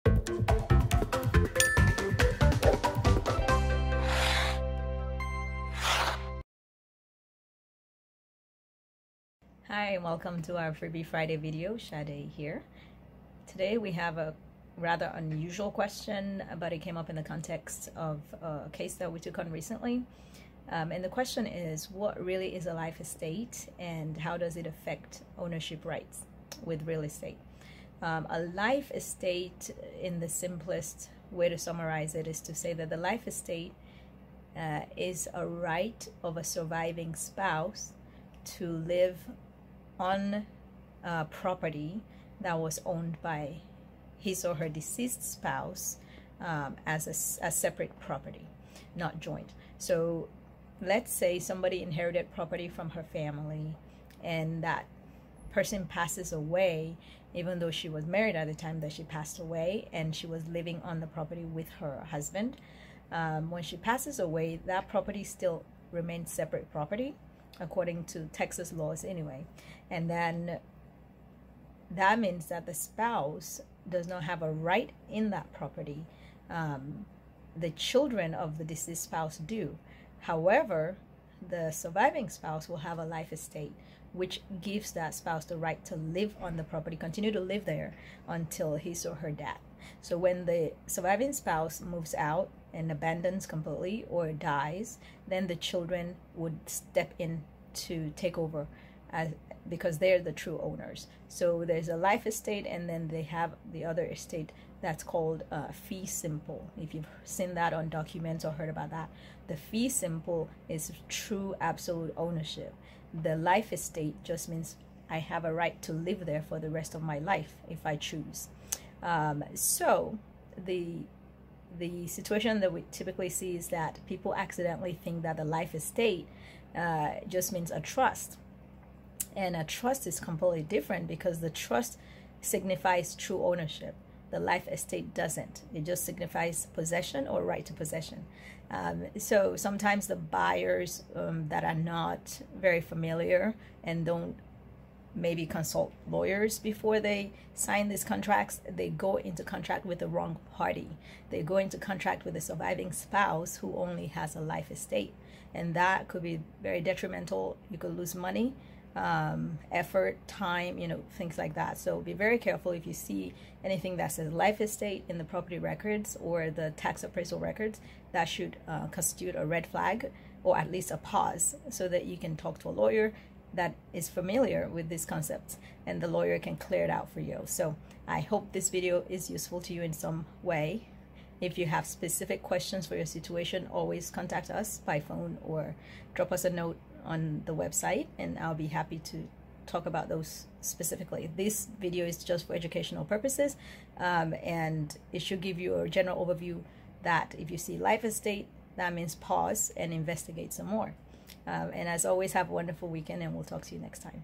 Hi, welcome to our Freebie Friday video. Sade here. Today we have a rather unusual question, but it came up in the context of a case that we took on recently. And the question is, what really is a life estate and how does it affect ownership rights with real estate? A life estate, in the simplest way to summarize it, is to say that the life estate is a right of a surviving spouse to live on property that was owned by his or her deceased spouse as a separate property, not joint. So let's say somebody inherited property from her family and that person passes away, even though she was married at the time that she passed away and she was living on the property with her husband. When she passes away, that property still remains separate property according to Texas laws anyway. And then that means that the spouse does not have a right in that property. The children of the deceased spouse do. However, the surviving spouse will have a life estate, which gives that spouse the right to live on the property, continue to live there until his or her death. So when the surviving spouse moves out and abandons completely or dies, then the children would step in to take over because they're the true owners. So there's a life estate, and then they have the other estate that's called fee simple. If you've seen that on documents or heard about that, the fee simple is true absolute ownership. The life estate just means I have a right to live there for the rest of my life if I choose. So the situation that we typically see is that people accidentally think that the life estate just means a trust. And a trust is completely different because the trust signifies true ownership. The life estate doesn't. It just signifies possession or right to possession. So sometimes the buyers that are not very familiar and don't maybe consult lawyers before they sign these contracts, they go into contract with the wrong party. They go into contract with the surviving spouse who only has a life estate. And that could be very detrimental. You could lose money, effort, time, things like that. So be very careful if you see anything that says life estate in the property records or the tax appraisal records. That should constitute a red flag, or at least a pause, so that you can talk to a lawyer that is familiar with these concepts and the lawyer can clear it out for you. So I hope this video is useful to you in some way. If you have specific questions for your situation, always contact us by phone or drop us a note on the website, and I'll be happy to talk about those specifically. This video is just for educational purposes, and it should give you a general overview that if you see life estate, that means pause and investigate some more. And as always, have a wonderful weekend, and we'll talk to you next time.